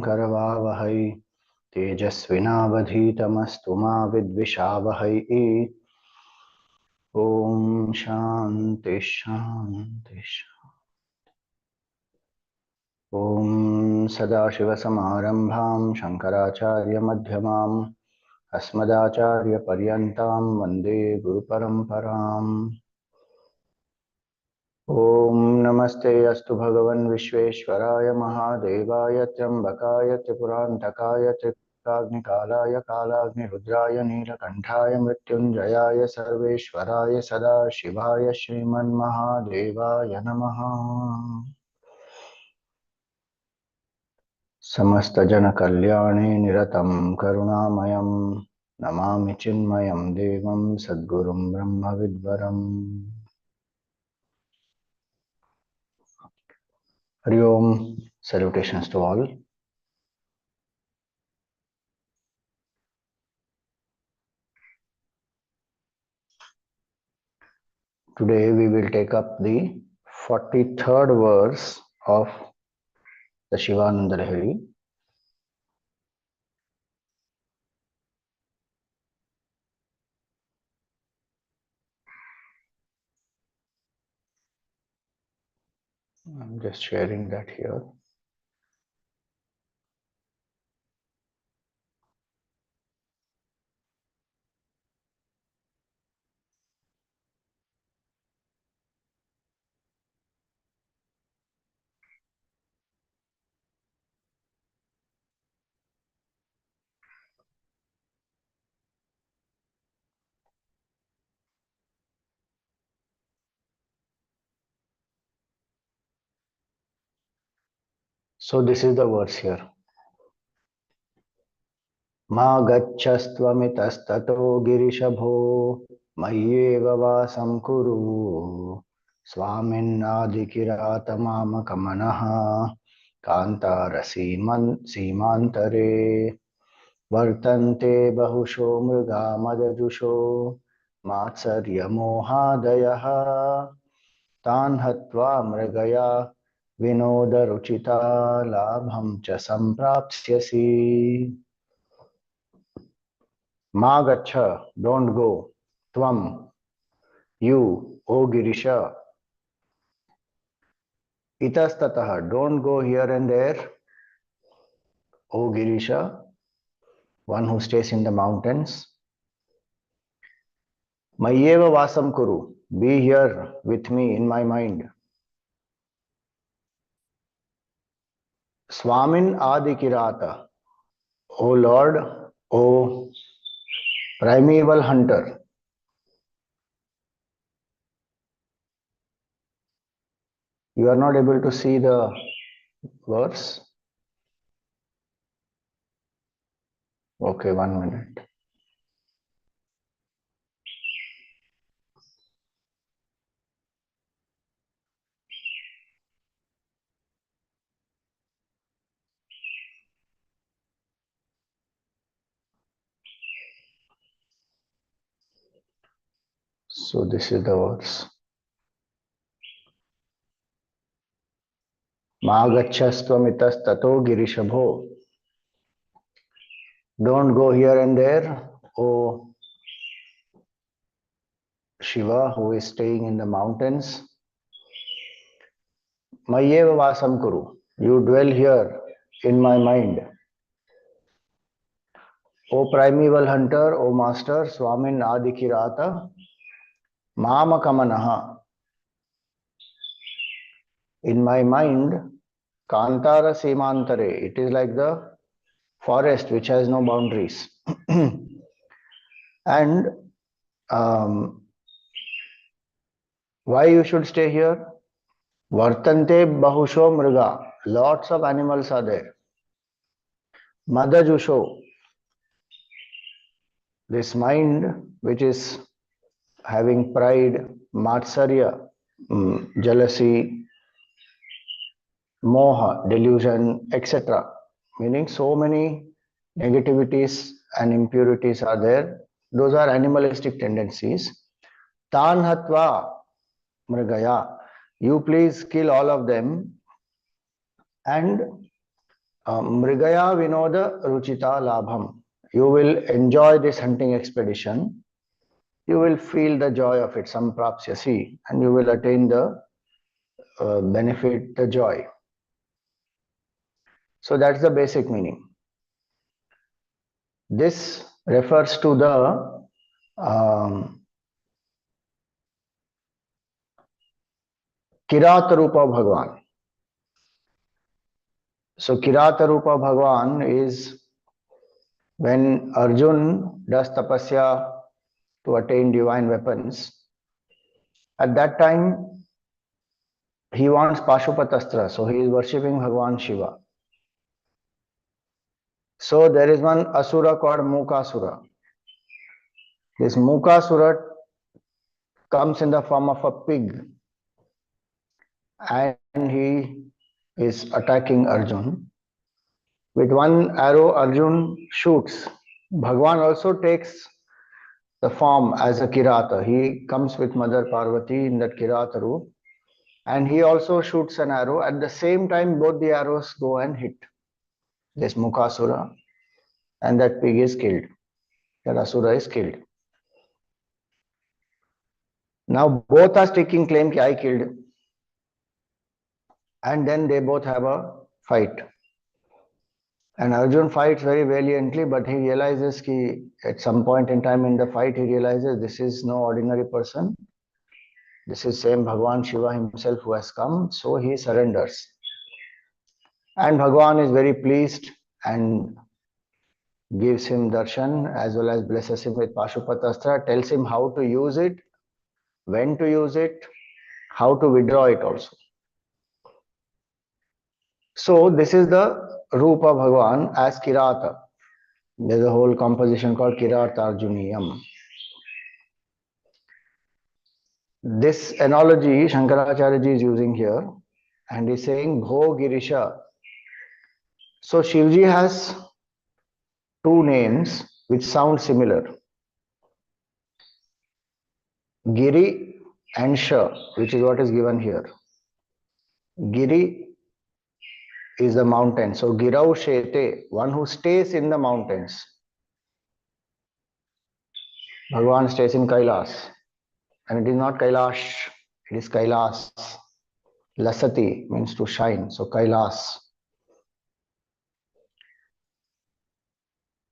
करवावहै तेजस्विनावधीतमस्तु मा विद्विषावहै। ओम शांति शांति शांति। ओम सदाशिवसमारंभां शंकराचार्यमध्यमाम् अस्मदाचार्यपर्यन्तां वन्दे गुरुपरम्पराम्। ओम नमस्ते अस्तु भगवन् विश्वेश्वराय महादेवाय त्र्यंबकाय त्रिपुरान्तकाय त्रिकाग्निकालाय कालाग्निरुद्राय नीलकण्ठाय मृत्युञ्जयाय सर्वेश्वराय सदाशिवाय श्रीमन्महादेवाय नमः। समस्तजनकल्याणे निरतं करुणामयं नमामि चिन्मयं देवं सद्गुरुं ब्रह्मविद्वरम्। Hari Om, salutations to all. Today we will take up the 43rd verse of the Shivananda Lahiri. I'm just sharing that here. So this is the verse here. Māgaccha itas-tato giriśa mayyeva vāsaṃ kuru svāminn Ādi-Kirāta māmaka-manaḥ-kāntāra-sīmāntare vartante bahuśo mṛgā mada-juṣo mātsarya-mohādayaḥ tan hatvā mṛgayā-vinoda-rucita-lābhaṃ ca samprāpsyasi. Gaccha, don't go. Tvam, you, O giriśa. Itas-tato, don't go here and there. O giriśa, one who stays in the mountains. Mayyeva vāsaṃ kuru, be here with me in my mind. Svāminn Ādi-Kirāta, O Lord, O Primeval Hunter. You are not able to see the verse? Okay, 1 minute. So this is the verse. Māgaccha itas-tato giriśa. Don't go here and there, O Shiva, who is staying in the mountains. Mayyeva vāsaṃ kuru, you dwell here in my mind. O Primeval Hunter, O Master, svāminn Ādi-Kirāta, māmaka-manaḥ. In my mind, kāntāra-sīmāntare, it is like the forest which has no boundaries. And why you should stay here? Vartante bahuśo mṛgā, lots of animals are there. Mada-juṣo, this mind which is having pride, mātsarya, jealousy, moha, delusion, etc. Meaning so many negativities and impurities are there. Those are animalistic tendencies. Tan hatvā mṛgayā, you please kill all of them and mṛgayā-vinoda-rucita-lābhaṃ. You will enjoy this hunting expedition. You will feel the joy of it, samprāpsyasi, and you will attain the benefit, the joy. So that's the basic meaning. This refers to the Kirāta Rupa Bhagavan. So Kirāta Rupa Bhagavan is when Arjun does tapasya to attain divine weapons. At that time, he wants Pashupatastra, so he is worshipping Bhagavan Shiva. So there is one asura called Mukasura. This Mukasura comes in the form of a pig and he is attacking Arjun. With one arrow, Arjun shoots. Bhagavan also takes the form as a Kirāta. He comes with Mother Parvati in that Kirāta roop and he also shoots an arrow. At the same time, both the arrows go and hit this Mukasura and that pig is killed. That asura is killed. Now both are taking claim that I killed. And then they both have a fight. And Arjun fights very valiantly, but he realizes that at some point in time in the fight, he realizes this is no ordinary person. This is same Bhagavan Shiva himself who has come, so he surrenders. And Bhagavan is very pleased and gives him darshan as well as blesses him with Pashupatastra, tells him how to use it, when to use it, how to withdraw it also. So this is the Rupa Bhagavan as Kirāta. There is a whole composition called Kirāta Arjuniyam. This analogy Shankaracharya ji is using here and is saying Bho Giriśa. So Shivji has two names which sound similar. Giri and Sha, which is what is given here. Giri is the mountain. So Girau Shete, one who stays in the mountains. Bhagavan stays in Kailas. And it is not Kailash, it is Kailas. Lasati means to shine. So Kailas.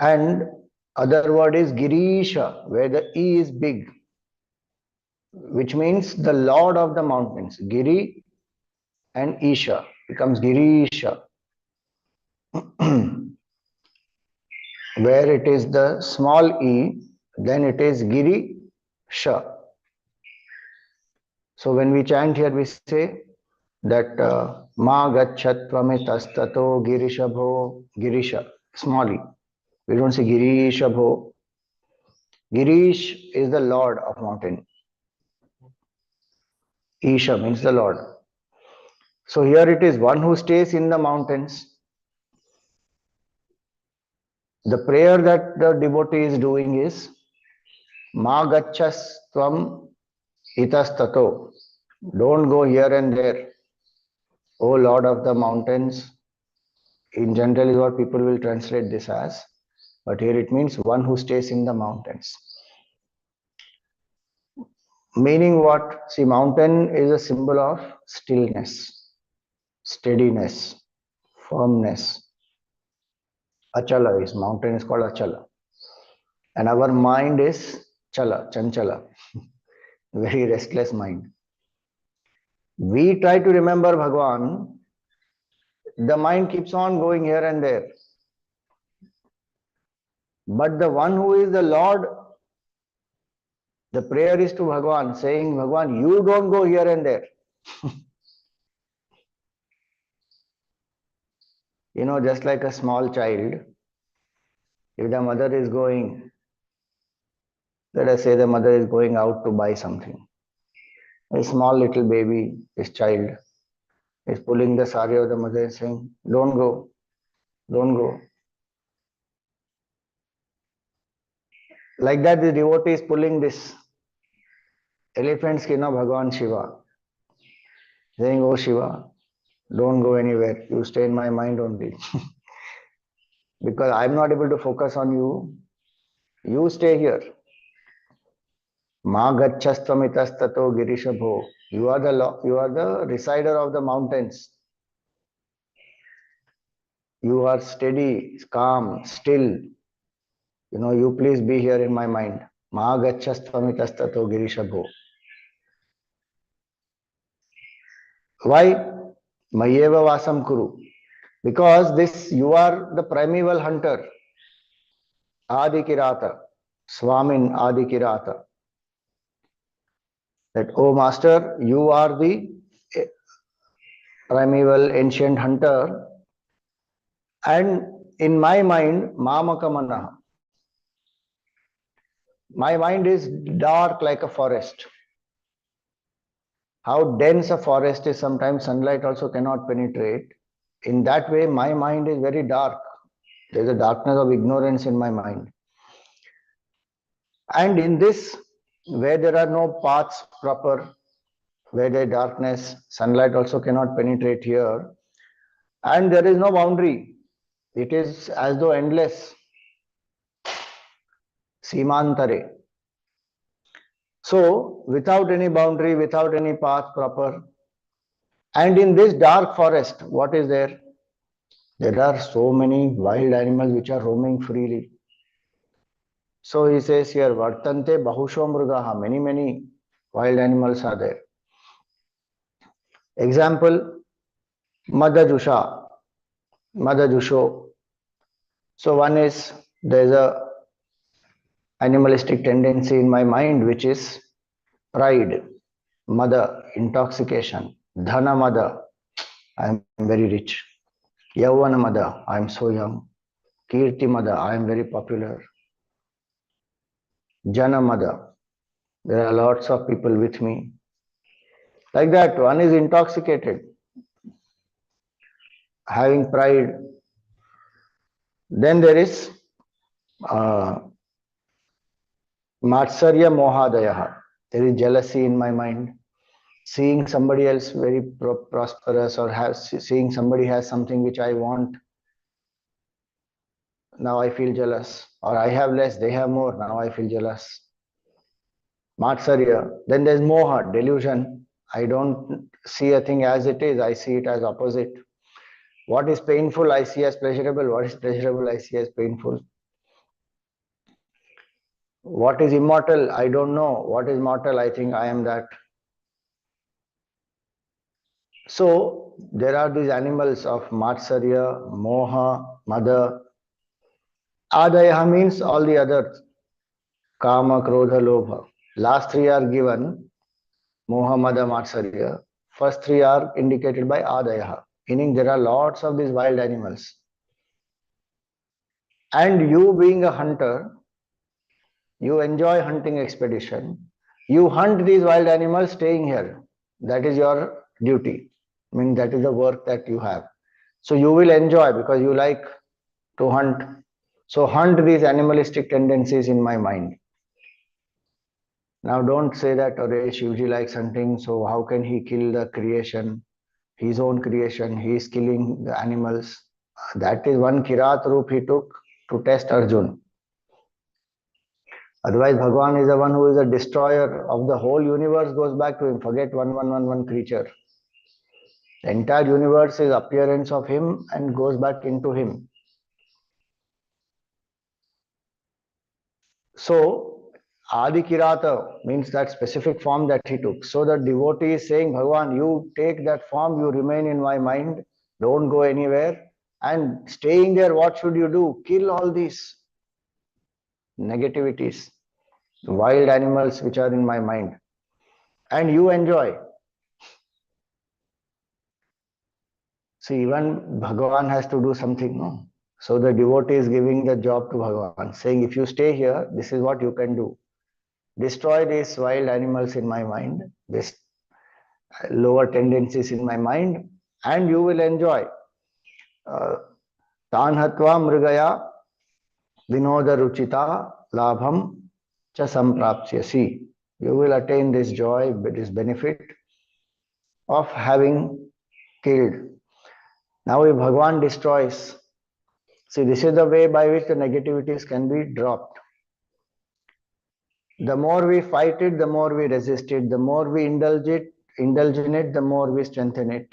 And other word is giriśa, where the E is big, which means the Lord of the mountains. Giri and Isha becomes giriśa. Where it is the small e, then it is girisha. So when we chant here, we say that ma-gaccha tvam itas-tato girishabho, girisha, small e. We don't say girishabho. Girish is the Lord of mountain. Isha means the Lord. So here it is one who stays in the mountains. The prayer that the devotee is doing is ma-gacchas tvam itas-tato. Don't go here and there. O Lord of the mountains. In general is what people will translate this as. But here it means one who stays in the mountains. Meaning what? See, mountain is a symbol of stillness, steadiness, firmness. Achala is, mountain is called Achala. And our mind is Chala, Chanchala, very restless mind. We try to remember Bhagavan, the mind keeps on going here and there. But the one who is the Lord, the prayer is to Bhagavan, saying, Bhagavan, you don't go here and there. You know, just like a small child, if the mother is going, let us say the mother is going out to buy something. A small little baby, this child, is pulling the sari of the mother and saying, don't go, don't go. Like that, the devotee is pulling this elephant skin of Bhagavan Shiva, saying, oh Shiva, don't go anywhere, you stay in my mind only. because I'm not able to focus on you. You stay here. Mā-gaccha-tvam itas-tato giriśa bho. You are the resider of the mountains. You are steady, calm, still. You please be here in my mind. Mā-gaccha-tvam itas-tato giriśa bho. Why? Mayyeva vāsaṃ kuru. Because you are the primeval hunter. Ādi-Kirāta. Svāminn Ādi-Kirāta. That, oh master, you are the primeval ancient hunter, and in my mind, māmaka-manaḥ. My mind is dark like a forest. How dense a forest is, sometimes sunlight also cannot penetrate. In that way, my mind is very dark. There is a darkness of ignorance in my mind. And in this, where there are no paths proper, where there is darkness, sunlight also cannot penetrate here, and there is no boundary. It is as though endless. Sīmāntare. So, without any boundary, without any path proper, and in this dark forest, what is there? There are so many wild animals which are roaming freely. So he says here, vartante bahuśo mṛgā. Many wild animals are there. Example, mada-juṣo. So one is, there is a animalistic tendency in my mind which is pride, mada, intoxication, dhana mada, I am very rich, yavana mada, I am so young, kirti mada, I am very popular, jana mada, there are lots of people with me. Like that, one is intoxicated, having pride. Then there is mātsarya-mohādayaḥ. There is jealousy in my mind. Seeing somebody else very prosperous, or seeing somebody has something which I want, now I feel jealous. Or I have less, they have more, now I feel jealous. Mātsarya. Then there is moha, delusion. I don't see a thing as it is, I see it as opposite. What is painful, I see as pleasurable. What is pleasurable, I see as painful. What is immortal, I don't know. What is mortal, I think I am that. So, there are these animals of mātsarya, moha, mada. Ādayah means all the others. Kama, krodha, lobha. Last three are given. Moha, mada, mātsarya. First three are indicated by ādayah. Meaning there are lots of these wild animals. And you being a hunter, you enjoy hunting expedition. You hunt these wild animals staying here. That is your duty. I mean, that is the work that you have. So you will enjoy because you like to hunt. So hunt these animalistic tendencies in my mind. Now don't say that, Shivji likes hunting, so how can he kill the creation, his own creation, he is killing the animals. That is one Kirat Roop he took to test Arjun. Otherwise, Bhagavan is the one who is a destroyer of the whole universe, goes back to him. Forget one creature. The entire universe is appearance of him and goes back into him. So, Ādi-Kirāta means that specific form that he took. So the devotee is saying, Bhagavan, you take that form, you remain in my mind, don't go anywhere. And staying there, what should you do? Kill all these negativities, wild animals which are in my mind. And you enjoy. See, even Bhagavan has to do something, no? So the devotee is giving the job to Bhagavan, saying, if you stay here, this is what you can do. Destroy these wild animals in my mind, these lower tendencies in my mind, and you will enjoy. Tan hatvā mṛgayā-vinoda-rucita-lābhaṃ cha samprāpsyasi. You will attain this joy, this benefit of having killed. Now if Bhagavan destroys, See, this is the way by which the negativities can be dropped. The more we fight it, the more we resist it. The more we indulge in it, the more we strengthen it.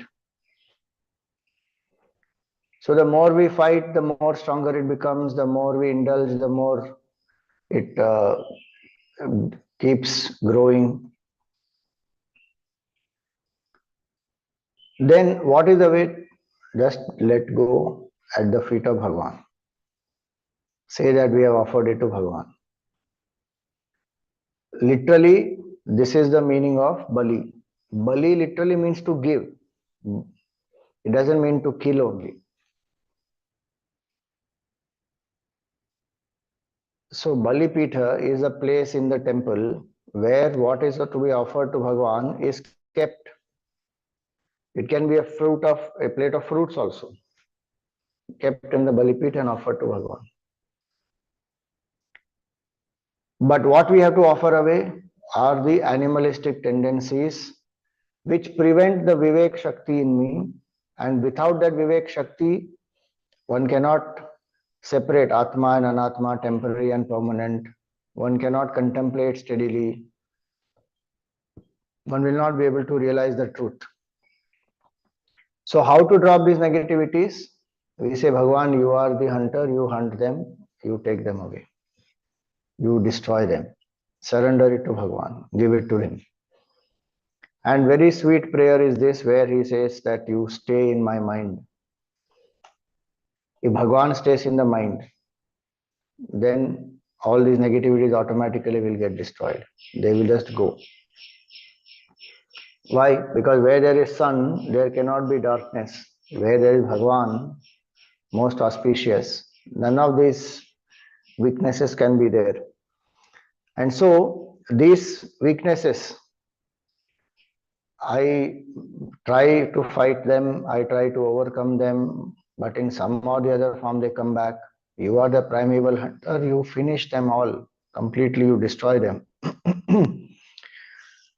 So the more we fight, the more stronger it becomes. The more we indulge, the more it keeps growing. Then what is the way? Just let go at the feet of Bhagavan. Say that we have offered it to Bhagavan. Literally, this is the meaning of Bali. Bali literally means to give. It doesn't mean to kill only. So Bali Pitha is a place in the temple where what is to be offered to Bhagavan is kept. It can be a plate of fruits also, kept in the Bali Pitha and offered to Bhagavan. But what we have to offer away are the animalistic tendencies which prevent the Vivek Shakti in me, and without that Vivek Shakti, one cannot separate Atma and Anatma, temporary and permanent. One cannot contemplate steadily. One will not be able to realize the truth. So how to drop these negativities? We say, Bhagavan, you are the hunter, you hunt them, you take them away. You destroy them. Surrender it to Bhagavan, give it to him. And very sweet prayer is this, where he says that you stay in my mind. If Bhagavan stays in the mind, then all these negativities automatically will get destroyed. They will just go. Why? Because where there is sun, there cannot be darkness. Where there is Bhagavan, most auspicious, none of these weaknesses can be there. And so these weaknesses, I try to fight them, I try to overcome them, but in some or the other form they come back. You are the primeval hunter, you finish them all completely, you destroy them.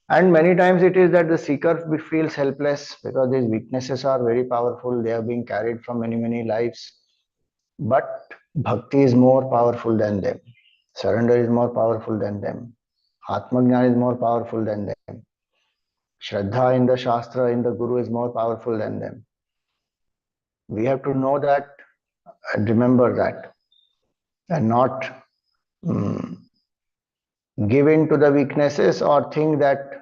And many times it is that the seeker feels helpless because these weaknesses are very powerful, they are being carried from many lives. But bhakti is more powerful than them. Surrender is more powerful than them. Atmajnana is more powerful than them. Shraddha in the Shastra, in the Guru is more powerful than them. We have to know that and remember that, and not give in to the weaknesses or think that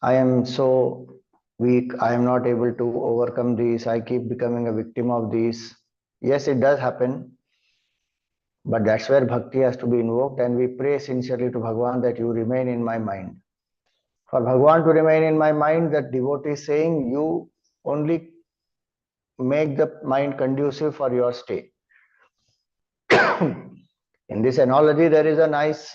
I am so weak, I am not able to overcome these, I keep becoming a victim of these. Yes, it does happen, but that's where bhakti has to be invoked, and we pray sincerely to Bhagavan that you remain in my mind. For Bhagavan to remain in my mind, that devotee is saying, you only make the mind conducive for your stay. In this analogy, there is a nice,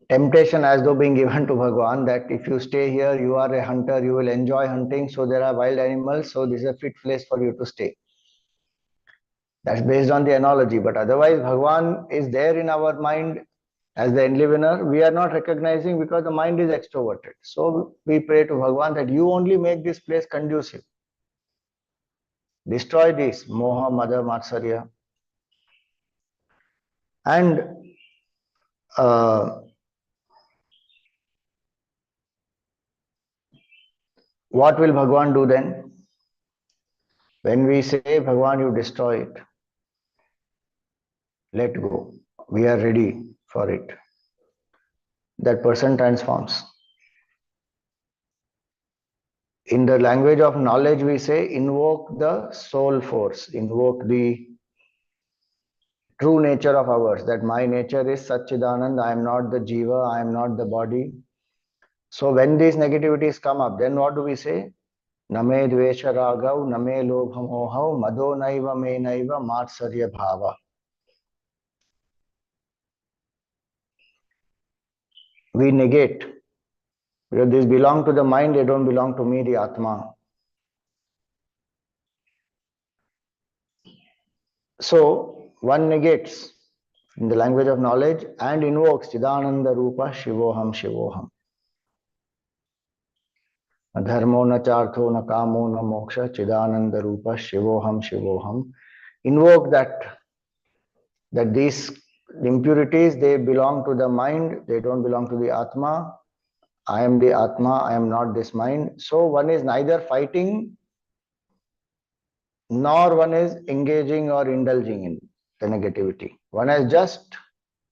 temptation as though being given to Bhagavan, that if you stay here, you are a hunter, you will enjoy hunting, so there are wild animals, so this is a fit place for you to stay. That's based on the analogy, but otherwise Bhagavan is there in our mind as the enlivener. We are not recognizing because the mind is extroverted. So we pray to Bhagavan that you only make this place conducive. Destroy this moha, mada, mātsarya. And what will Bhagavan do then? When we say, Bhagavan, you destroy it, let go, we are ready for it, that person transforms. In the language of knowledge, we say, invoke the soul force, invoke the true nature of ours, that my nature is Satchidanand, I am not the Jiva, I am not the body. So when these negativities come up, then what do we say? Name dvesha ragav, name lobha mohav, mado naiva me naiva, mātsarya-bhāva. We negate, because these belong to the mind, they don't belong to me, the Atma. So one negates in the language of knowledge and invokes Chidananda Rupa Shivoham Shivoham. dharmo na chartho na kamo na moksha chidananda rupa shivoham shivoham. Invoke that these impurities, they belong to the mind, they don't belong to the Atma. I am the Atma, I am not this mind. So one is neither fighting nor one is engaging or indulging in the negativity. One has just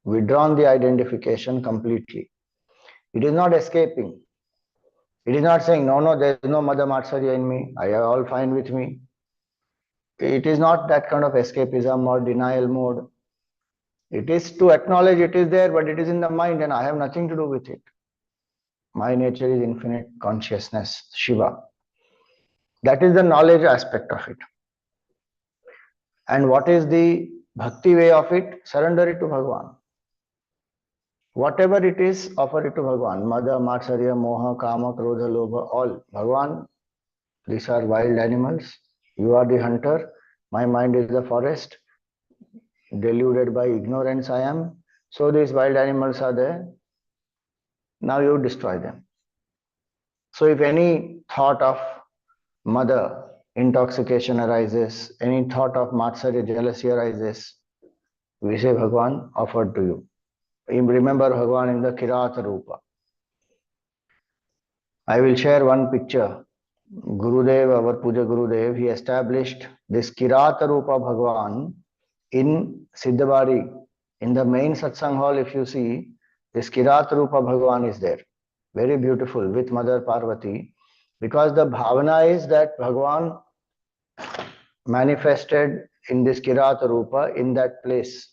withdrawn the identification completely. It is not escaping. It is not saying, no, there is no mother matsarya in me, I am all fine with me. It is not that kind of escapism or denial mode. It is to acknowledge it is there, but it is in the mind and I have nothing to do with it. My nature is infinite consciousness, Shiva. That is the knowledge aspect of it. And what is the bhakti way of it? Surrender it to Bhagavan. Whatever it is, offer it to Bhagavan. Mada, mātsarya, moha, kama, krodha, lobha, all. Bhagavan, these are wild animals. You are the hunter. My mind is the forest. Deluded by ignorance I am. So these wild animals are there. Now you destroy them. So if any thought of mother intoxication arises, any thought of mātsarya jealousy arises, we say Bhagavan offered to you. Remember Bhagavan in the Kirāta Rupa. I will share one picture. Gurudev, our Puja Gurudev, he established this Kirāta Rupa Bhagavan in Siddhabari. In the main satsang hall, if you see, this Kirāta Rupa Bhagavan is there. Very beautiful with Mother Parvati. Because the bhavana is that Bhagavan manifested in this Kirāta Rupa in that place.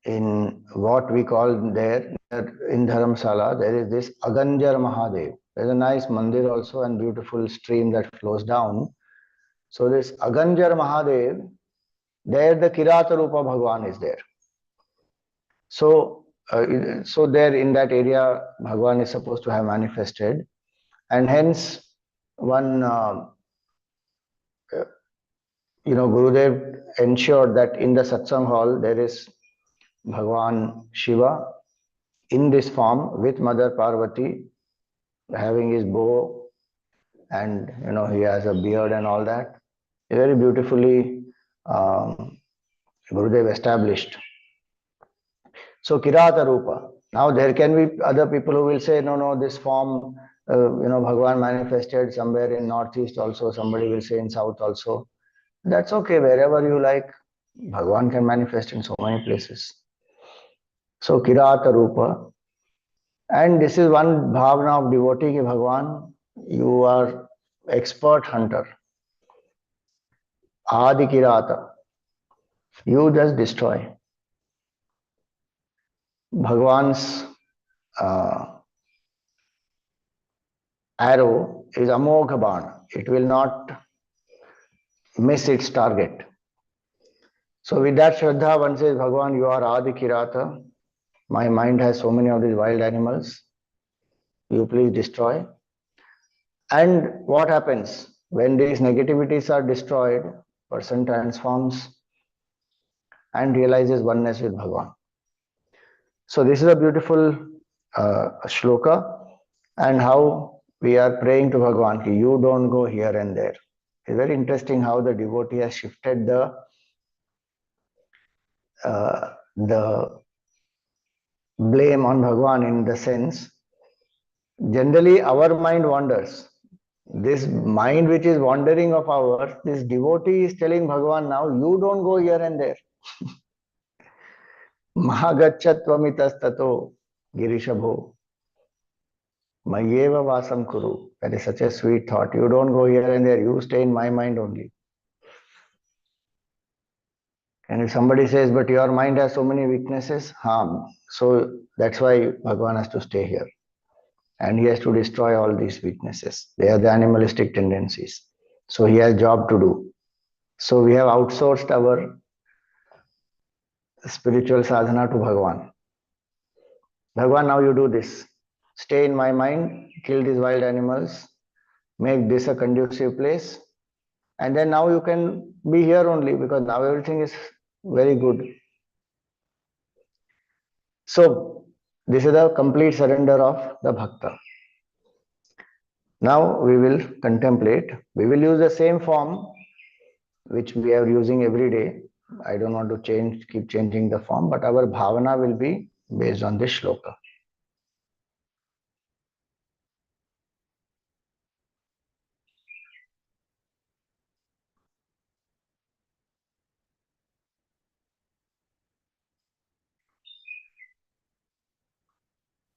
In what we call there, in Dharamsala, there is this Aganjar Mahadev. There is a nice mandir also and beautiful stream that flows down. So this Aganjar Mahadev, there the Kirāta Rupa Bhagavan is there. So there in that area, Bhagavan is supposed to have manifested. And hence, one, Gurudev ensured that in the satsang hall, there is Bhagavan Shiva in this form with Mother Parvati having his bow and he has a beard and all that. Very beautifully Gurudev established. So Kirāta Rupa. Now there can be other people who will say, no, this form, Bhagavan manifested somewhere in northeast also, somebody will say in south also. That's okay, wherever you like, Bhagavan can manifest in so many places. So Kirāta Rupa. And this is one bhavana of devotee ki Bhagavan, you are expert hunter. Ādi-Kirāta. You just destroy. Bhagavan's arrow is amogha bana. It will not miss its target. So with that Shraddha, one says, Bhagavan, you are Ādi-Kirāta. My mind has so many of these wild animals. You please destroy. And what happens? When these negativities are destroyed, person transforms and realizes oneness with Bhagavan. So this is a beautiful shloka, and how we are praying to Bhagavan, you don't go here and there. It's very interesting how the devotee has shifted the blame on Bhagavan, in the sense, generally our mind wanders. This mind which is wandering of ours, this devotee is telling Bhagavan now, you don't go here and there. Gaccha tvam itas-tato giriśa bho mayyeva vāsaṃ kuru. That is such a sweet thought. You don't go here and there, you stay in my mind only. And if somebody says, but your mind has so many weaknesses, so that's why Bhagavan has to stay here. And he has to destroy all these weaknesses. They are the animalistic tendencies. So he has job to do. So we have outsourced our spiritual sadhana to Bhagavan. Bhagavan, now you do this. Stay in my mind, kill these wild animals, make this a conducive place. And then now you can be here only, because now everything is very good. So this is the complete surrender of the bhakta. Now we will contemplate. We will use the same form which we are using every day. I don't want to keep changing the form, but our bhavana will be based on this shloka.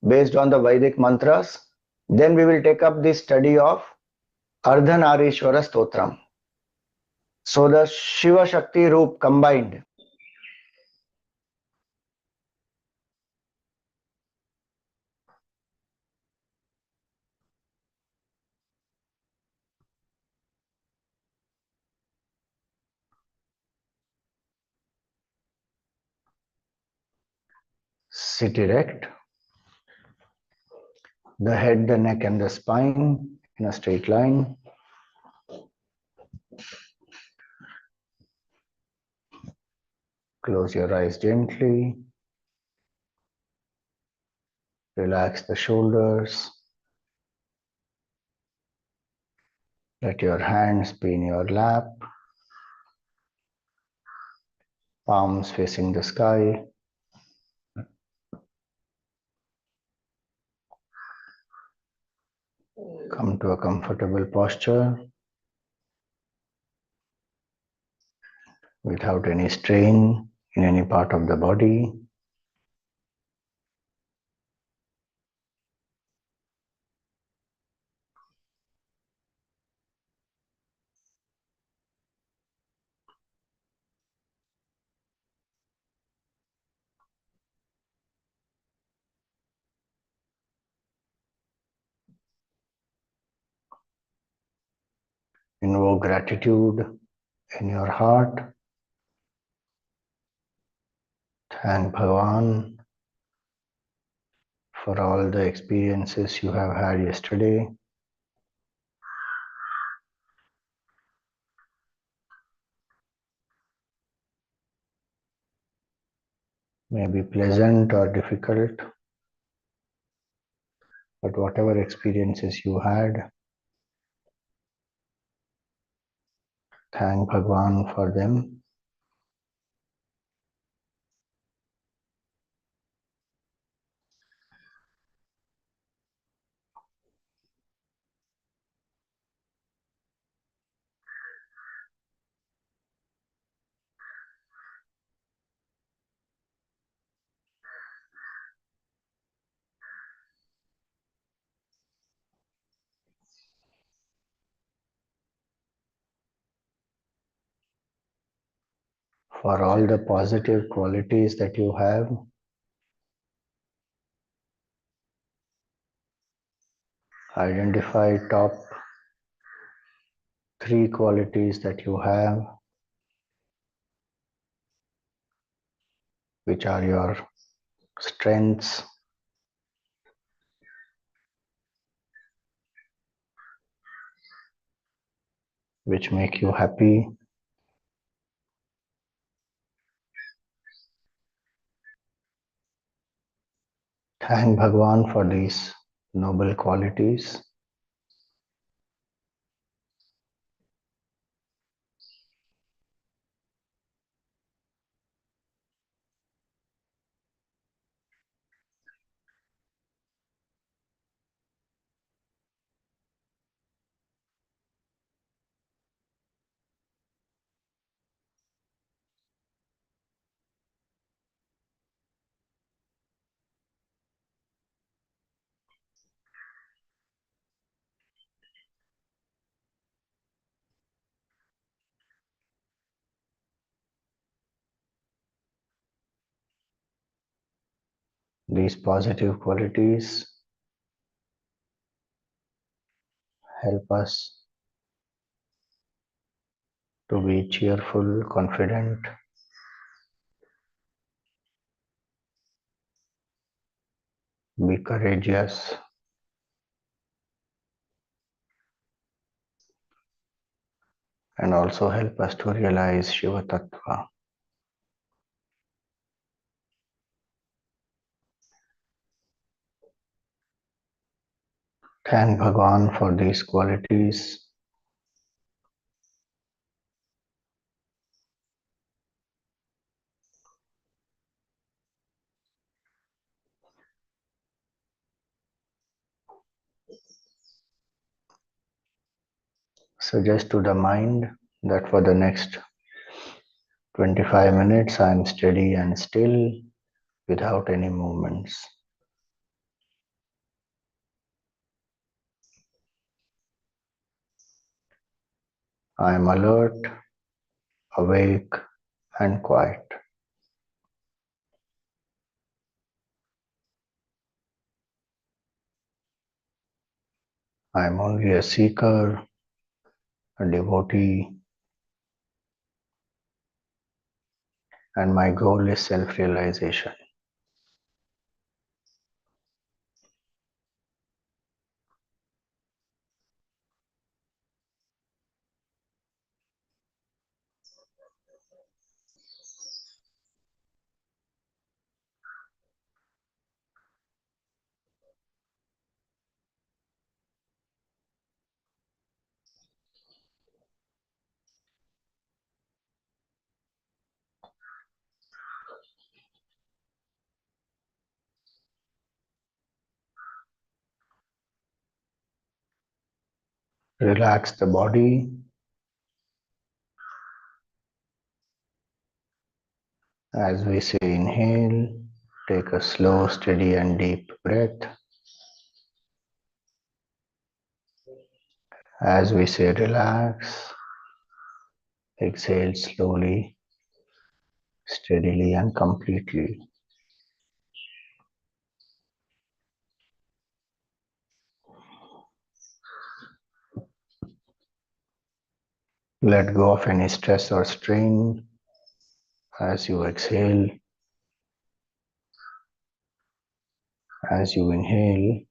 Based on the Vedic mantras, then we will take up the study of Ardhanarishwara Stotram. So the Shiva Shakti Roop combined. Sit erect. The head, the neck and the spine in a straight line. Close your eyes gently. Relax the shoulders. Let your hands be in your lap. Palms facing the sky. Come to a comfortable posture without any strain in any part of the body. Invoke gratitude in your heart. Thank Bhagavan for all the experiences you have had yesterday. May be pleasant or difficult, but whatever experiences you had, thank Bhagavan for them. For all the positive qualities that you have, identify top 3 qualities that you have, which are your strengths, which make you happy. Thank Bhagavan for these noble qualities. These positive qualities help us to be cheerful, confident, be courageous, and also help us to realize Shiva Tattva. Thank Bhagwan for these qualities. Suggest to the mind that for the next 25 minutes I am steady and still without any movements. I am alert, awake and quiet. I am only a seeker, a devotee, and my goal is self-realization. Relax the body as we say inhale. Take a slow, steady and deep breath. As we say relax, exhale slowly, steadily and completely. Let go of any stress or strain as you exhale. As you inhale,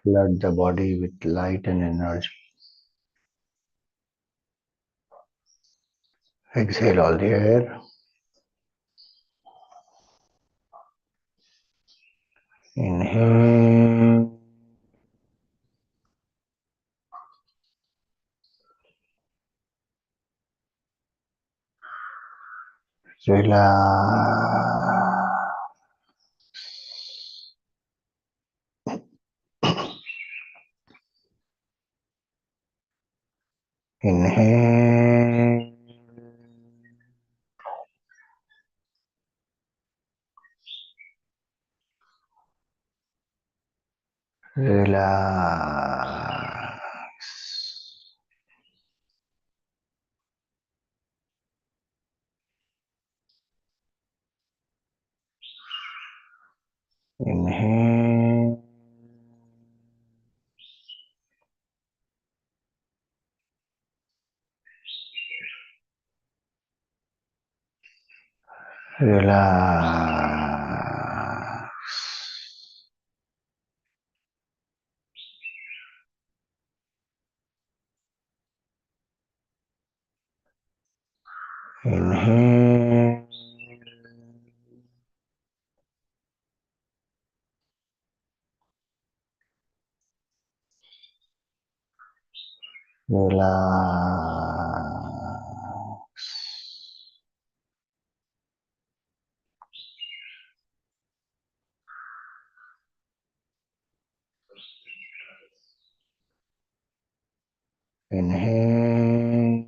flood the body with light and energy. Exhale all the air. Inhale. Relax. Inhale. Relax. Inhale. Relax. Inhale. Relax. Inhale.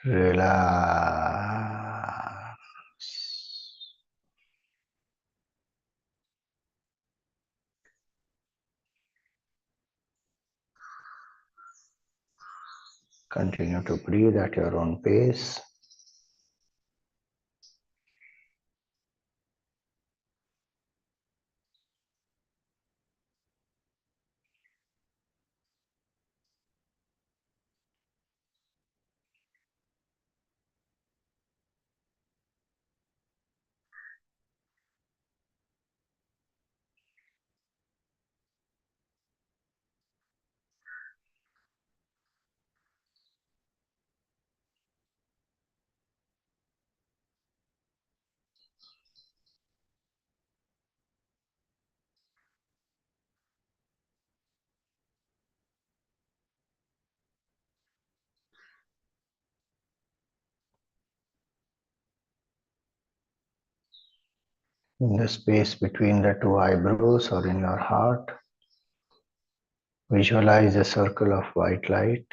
Relax. Continue to breathe at your own pace. In the space between the two eyebrows or in your heart, visualize a circle of white light.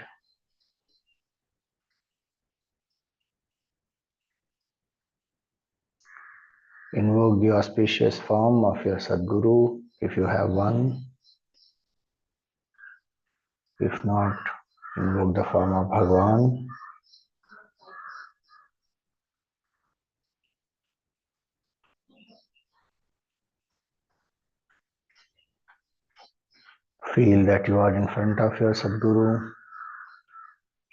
Invoke the auspicious form of your Sadguru if you have one. If not, invoke the form of Bhagavan. Feel that you are in front of your Sadguru,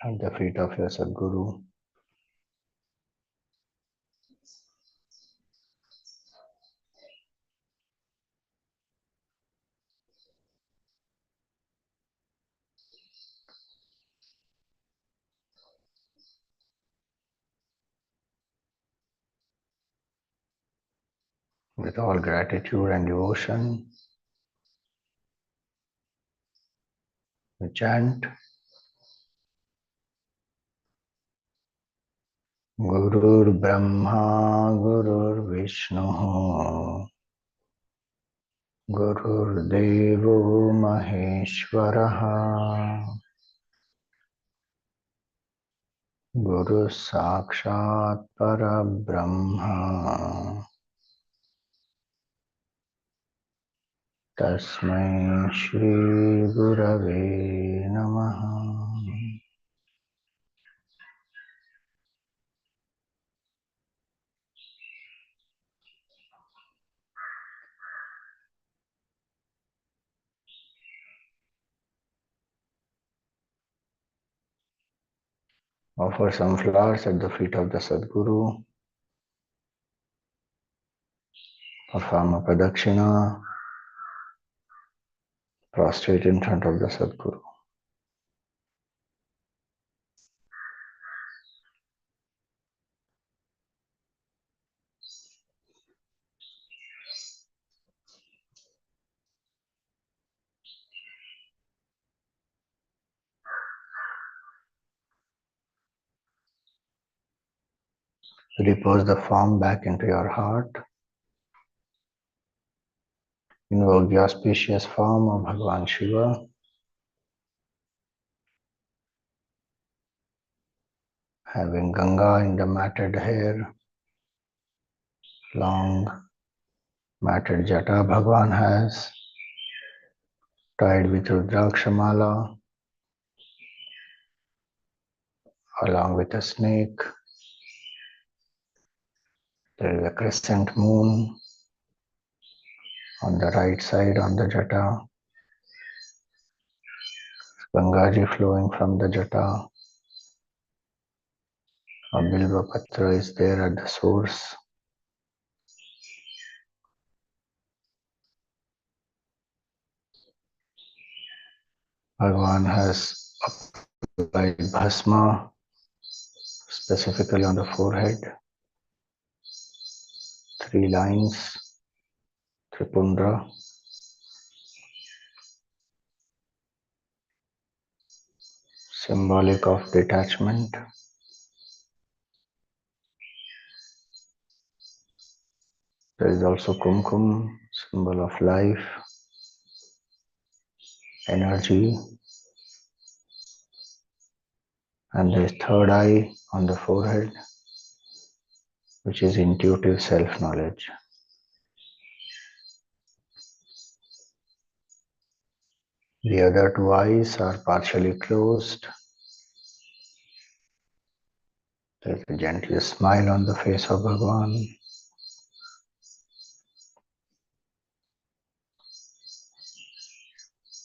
at the feet of your Sadguru. With all gratitude and devotion, we chant Gurur Brahma Gurur Vishnu Gurur Devo Maheshwaraha Guru Sakshat Parabrahma Tasmai Shri Gurave Namaha. Offer some flowers at the feet of the Sadguru. Perform a pradakshina. Prostrate in front of the Sadguru. Repose the form back into your heart. Invoke the auspicious form of Bhagavan Shiva. Having Ganga in the matted hair, long matted jata Bhagavan has, tied with Rudrakshamala, along with a snake. There is a crescent moon on the right side on the jata. Gangaji flowing from the jata. A Bilva Patra is there at the source. Bhagavan has applied bhasma specifically on the forehead. 3 lines, Tripundra. Symbolic of detachment. There is also Kumkum, symbol of life, energy. And there is 3rd eye on the forehead, which is intuitive self-knowledge. The other 2 eyes are partially closed. There is a gentle smile on the face of Bhagavan.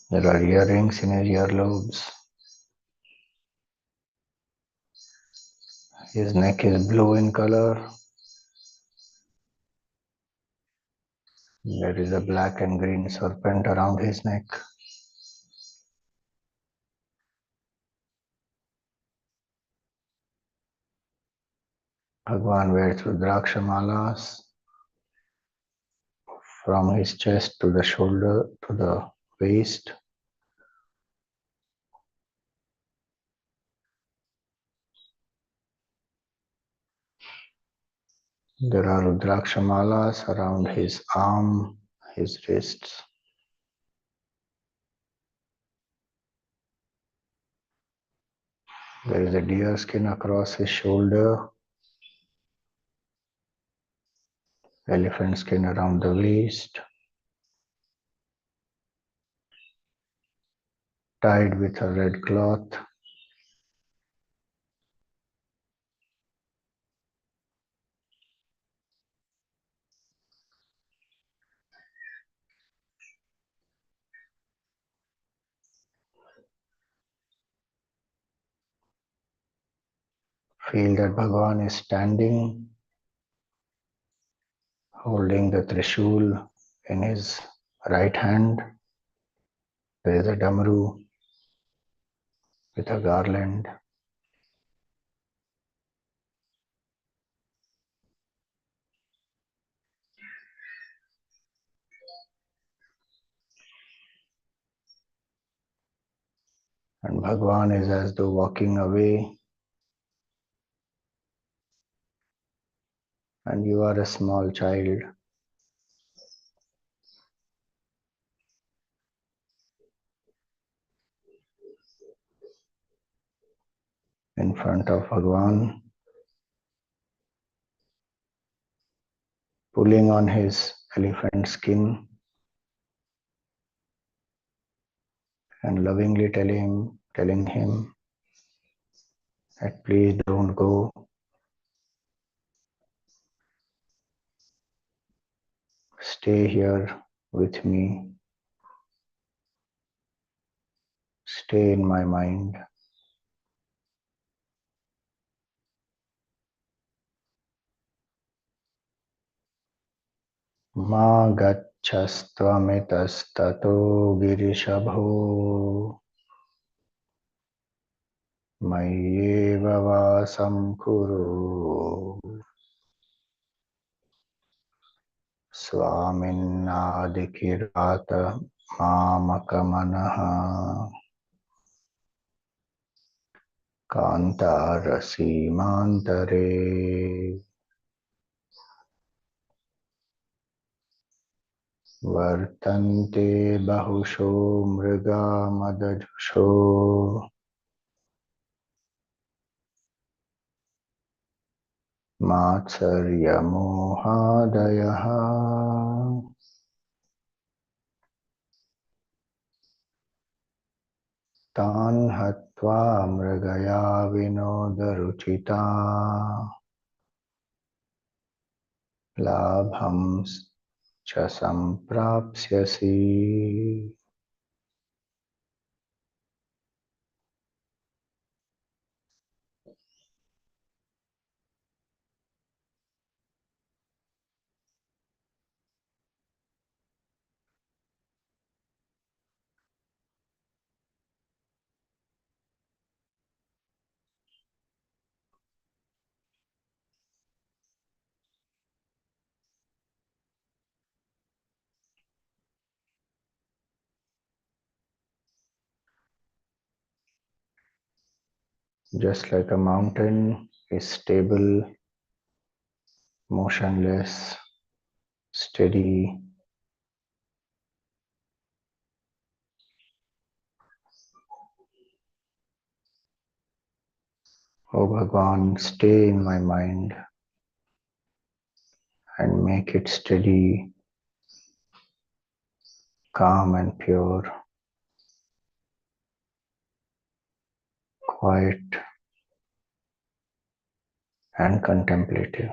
There are earrings in his earlobes. His neck is blue in color. There is a black and green serpent around his neck. Bhagavan wears Rudraksha-malas from his chest to the shoulder to the waist. There are Rudraksha malas around his arm, his wrists. There is a deer skin across his shoulder, elephant skin around the waist, tied with a red cloth. Feel that Bhagavan is standing, holding the Trishul in his right hand. There is a Damaru with a garland. And Bhagavan is as though walking away, and you are a small child. In front of Bhagavan, pulling on his elephant skin and lovingly telling him that please don't go. Stay here with me. Stay in my mind. Ma gaccha itas-tato giriśa mayyeva vāsaṃ kuru svāminn Ādi-Kirāta māmaka-manaḥ-kāntāra-sīmāntare vartante bahuśo mṛgā mada-juṣo mātsarya-mohādayaḥ tan hatvā mṛgayā-vinoda-rucita-lābhaṃ samprāpsyasi. Just like a mountain is stable, motionless, steady, O Bhagavan, stay in my mind and make it steady, calm and pure, quiet and contemplative.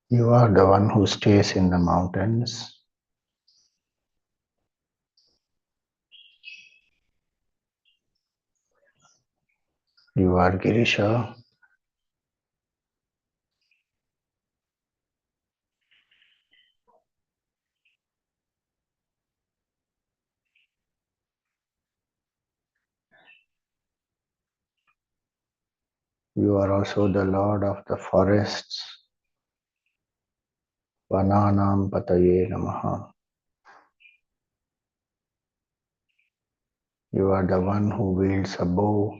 You are the one who stays in the mountains. You are Giriśa. You are also the Lord of the forests. Vanānaṃ pataye namaha. You are the one who wields a bow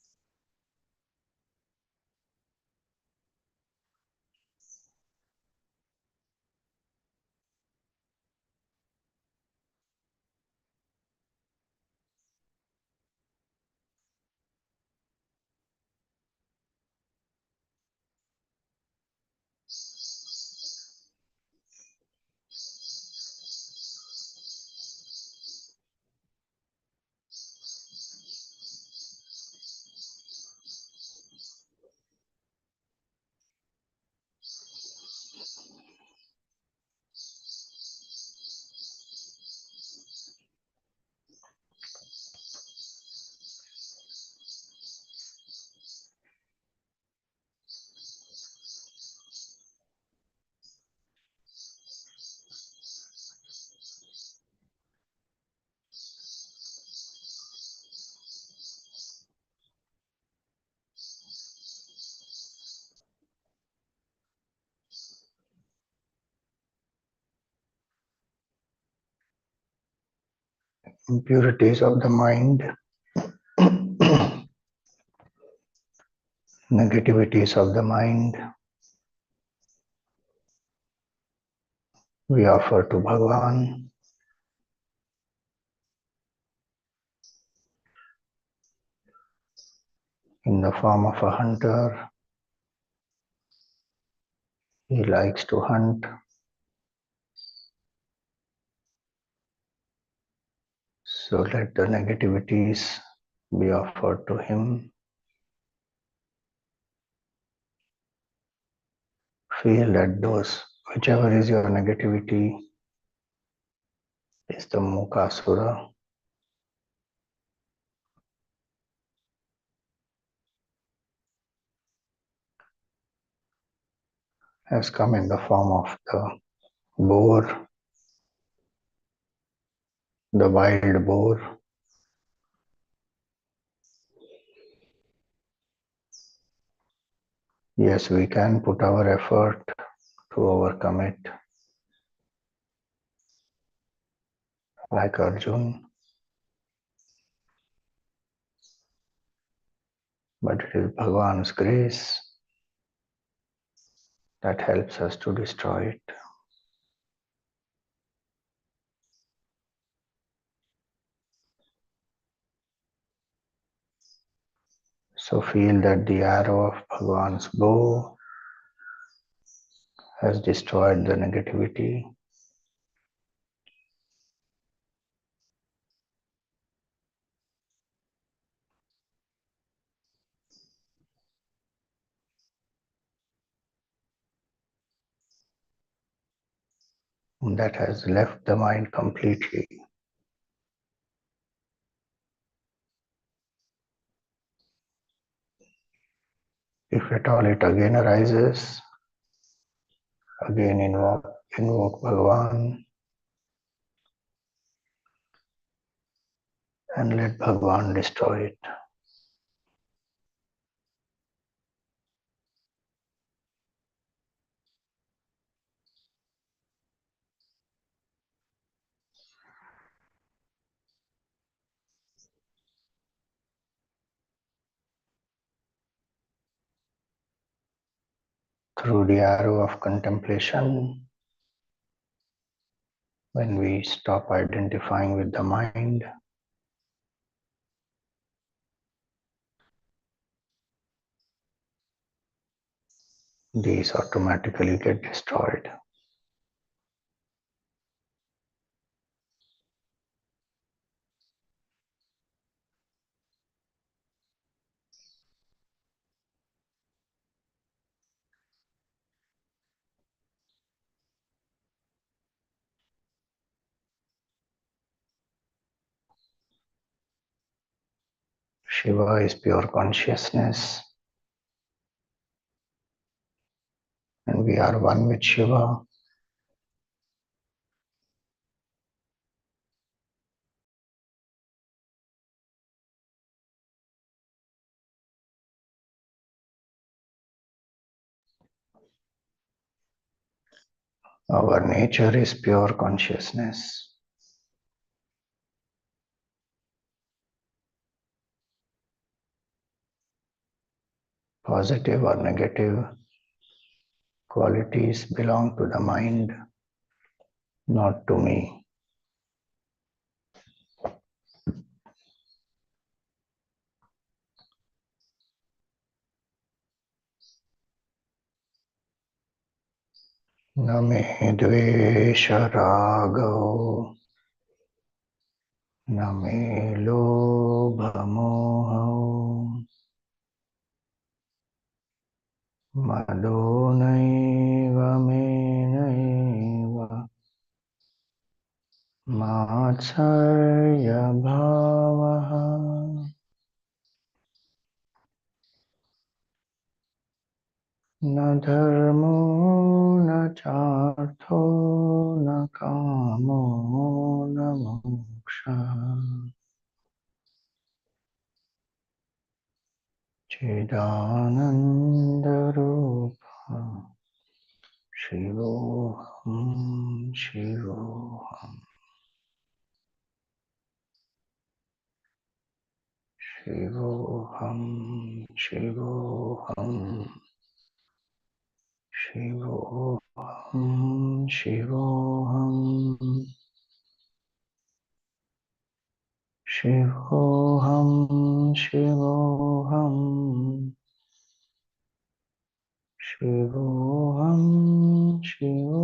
impurities of the mind, negativities of the mind, we offer to Bhagavan. In the form of a hunter, he likes to hunt. So let the negativities be offered to him. Feel that those, whichever is your negativity, is the Mukasura. Has come in the form of the boar, the wild boar. Yes, we can put our effort to overcome it, like Arjun, but it is Bhagavan's grace that helps us to destroy it. So feel that the arrow of Bhagavan's bow has destroyed the negativity. That has left the mind completely. If at all it again arises, again invoke Bhagavan and let Bhagavan destroy it. Through the arrow of contemplation, when we stop identifying with the mind, these automatically get destroyed. Shiva is pure consciousness, and we are one with Shiva. Our nature is pure consciousness. Positive or negative qualities belong to the mind, not to me. न मे द्वेषरागौ न मे लोभमोहौ मदो नैव मे नैव मात्सर्यभावः न धर्मो न चार्थो न कामो न मोक्षः चिदानन्दरूपः शिवोऽहं शिवोऽहम्. Shivoham, Shivoham, Shivoham, Shivoham, Shivoham, Shivoham, Shivoham, Shivoham,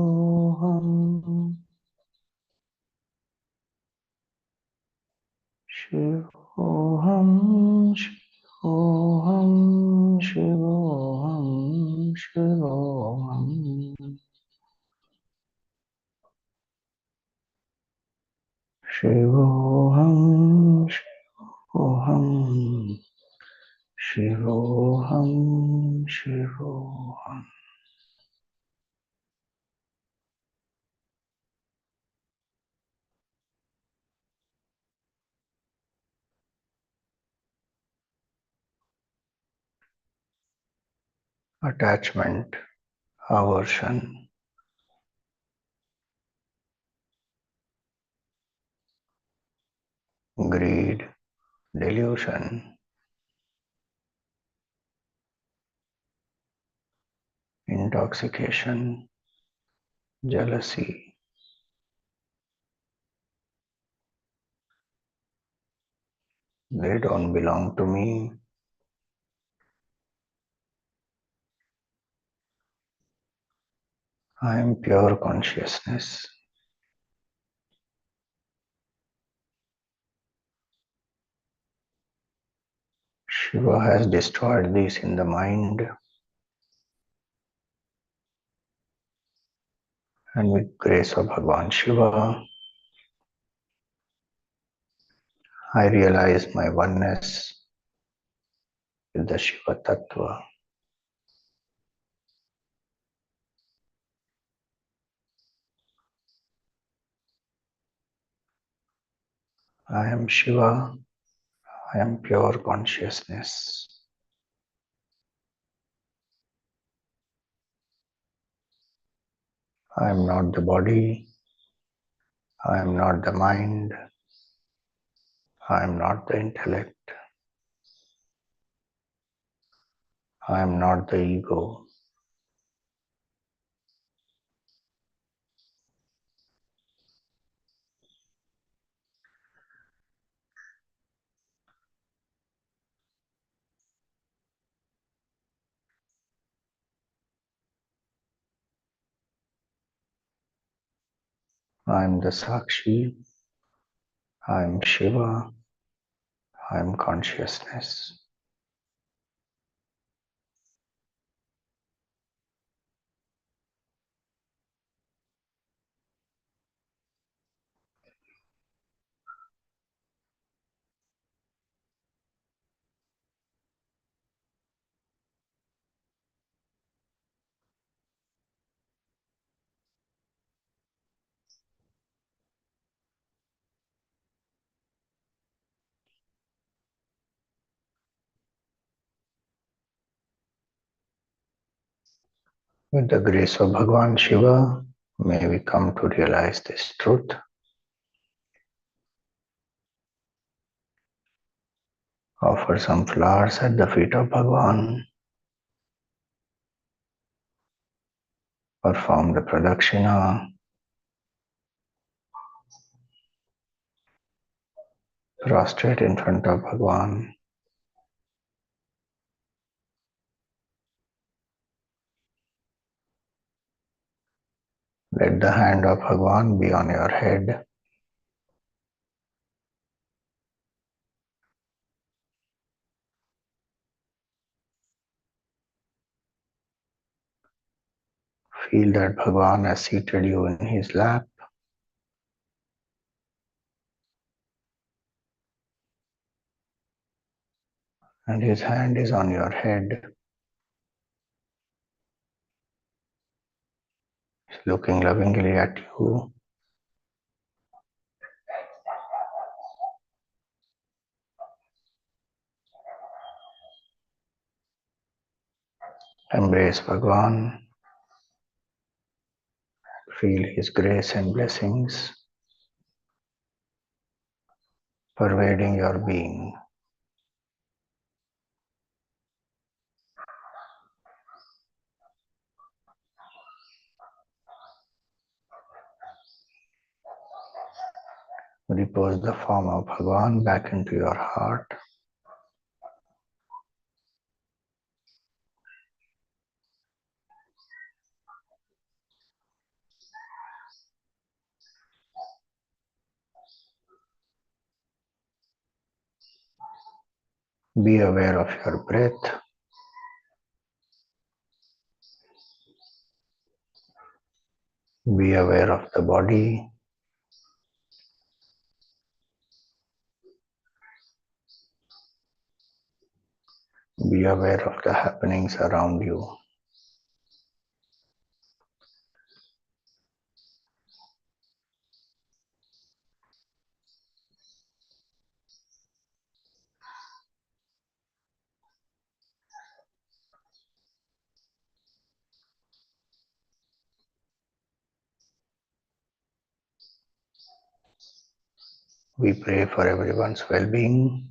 Shivoham, Shivoham, Shivoham, Shivoham, Shivoham, Shivoham, Shivoham, Shivoham. Attachment, aversion, greed, delusion, intoxication, jealousy, they don't belong to me. I am pure consciousness. Shiva has destroyed this in the mind, and with grace of Bhagavan Shiva, I realize my oneness with the Shiva Tattva. I am Shiva, I am pure consciousness. I am not the body, I am not the mind, I am not the intellect, I am not the ego. I am the Sakshi, I am Shiva, I am consciousness. With the grace of Bhagavan Shiva, may we come to realize this truth. Offer some flowers at the feet of Bhagavan. Perform the pradakshina. Prostrate in front of Bhagavan. Let the hand of Bhagavan be on your head. Feel that Bhagavan has seated you in his lap. And his hand is on your head. He's looking lovingly at you. Embrace Bhagavan. Feel his grace and blessings pervading your being. Repose the form of Bhagavan back into your heart. Be aware of your breath. Be aware of the body. Be aware of the happenings around you. We pray for everyone's well-being.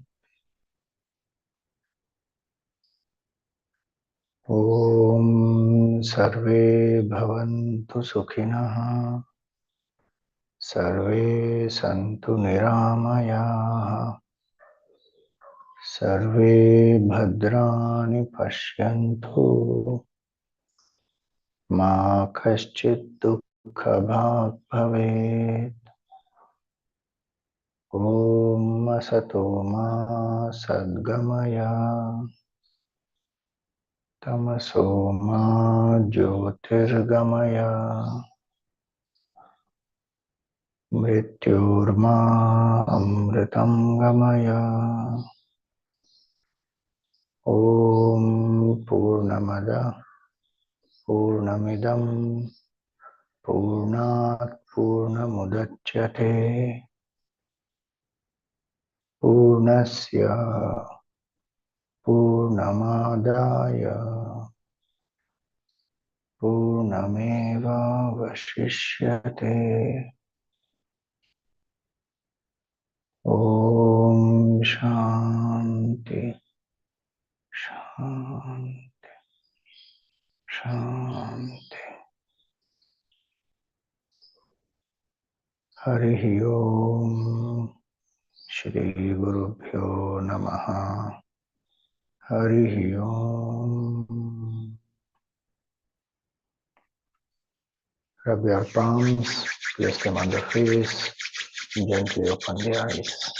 Om Sarve Bhavantu Sukhinah Sarve Santu Niramayaः Sarve Bhadrani Pashyantu Ma Kaschit Dukha Bhag Bhavet Om Asato Ma Sadgamaya Tamaso Ma Jyotirgamaya Mrityurma Amritam Gamaya Om Purnamada Purnamidam Purnat Purnamudachyate Purnasya Purnamadaya Purnameva Vashishyate. Om Shanti Shanti Shanti. Harihi Om. Shri Gurubhyo Namaha. Harihi Om. Rub your palms, place them on the face, gently open the eyes.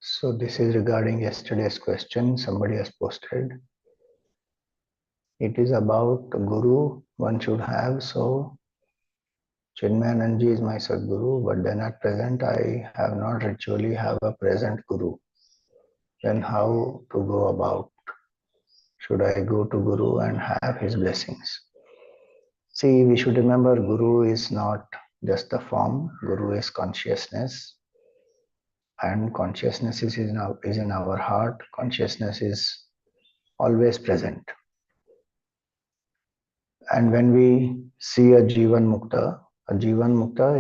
So this is regarding yesterday's question somebody has posted. It is about Guru one should have. So Chinmayananji is my Sadguru, but then at present I have not ritually have a present Guru. Then how to go about? Should I go to Guru and have his blessings? See, we should remember Guru is not just the form. Guru is consciousness. And consciousness is in our heart. Consciousness is always present. And when we see a Jivan Mukta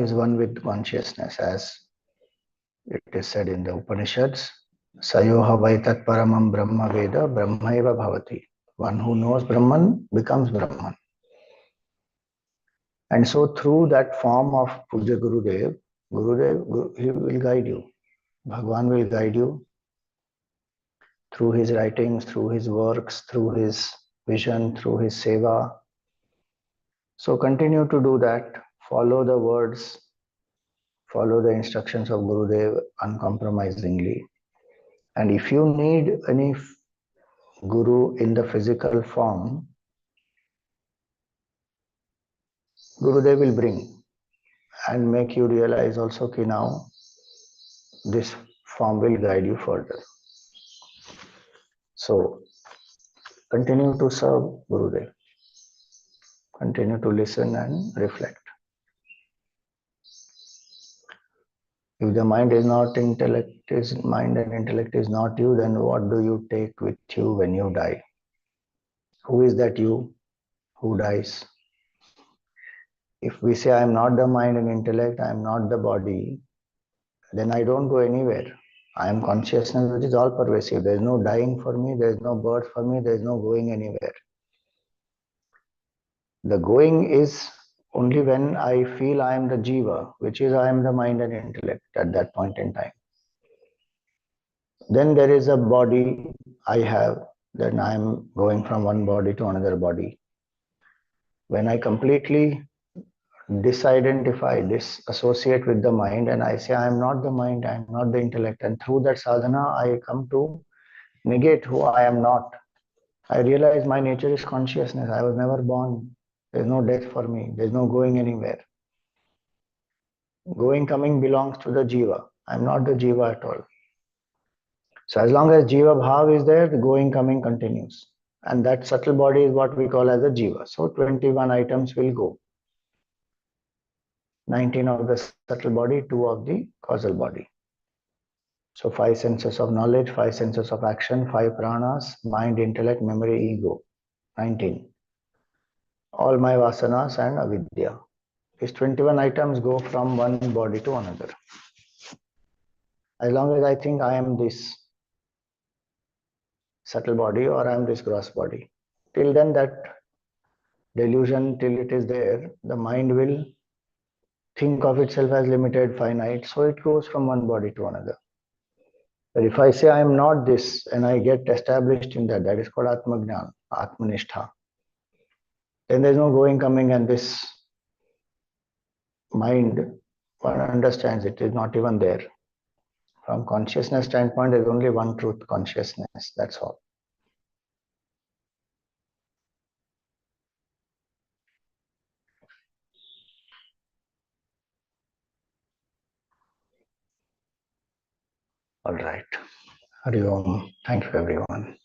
is one with consciousness, as it is said in the Upanishads. Sayoha vaitat paramam brahma veda brahmaeva bhavati. One who knows Brahman becomes Brahman. And so through that form of Puja Gurudev, he will guide you. Bhagavan will guide you through his writings, through his works, through his vision, through his seva. So continue to do that. Follow the words, follow the instructions of Gurudev uncompromisingly. And if you need any Guru in the physical form, Gurudev will bring and make you realize also that now this form will guide you further. So Continue to serve Gurudev. Continue to listen and reflect. If the mind is not intellect, is mind and intellect is not you, then what do you take with you when you die? Who is that you who dies? If we say I am not the mind and intellect, I am not the body, then I don't go anywhere. I am consciousness which is all pervasive. There is no dying for me, there is no birth for me, there is no going anywhere. The going is only when I feel I am the Jiva, which is I am the mind and intellect at that point in time. Then there is a body I have, then I am going from one body to another body. When I completely disidentify, disassociate with the mind, and I say I am not the mind, I am not the intellect, and through that sadhana I come to negate who I am not. I realize my nature is consciousness. I was never born. There is no death for me. There is no going anywhere. Going, coming belongs to the Jiva. I am not the Jiva at all. So as long as Jiva Bhav is there, the going, coming continues. And that subtle body is what we call as a Jiva. So 21 items will go. 19 of the subtle body, 2 of the causal body. So 5 senses of knowledge, 5 senses of action, 5 pranas, mind, intellect, memory, ego. 19. All my vasanas and avidya. These 21 items go from one body to another. As long as I think I am this subtle body or I am this gross body, till then that delusion, till it is there, the mind will think of itself as limited, finite, so it goes from one body to another. But if I say I am not this and I get established in that, that is called Atmajnana, Atmanishtha. Then there is no going, coming, and this mind, one understands it is not even there. From consciousness standpoint, there is only one truth, consciousness, that's all. All right. Hari Om. Thank you, everyone.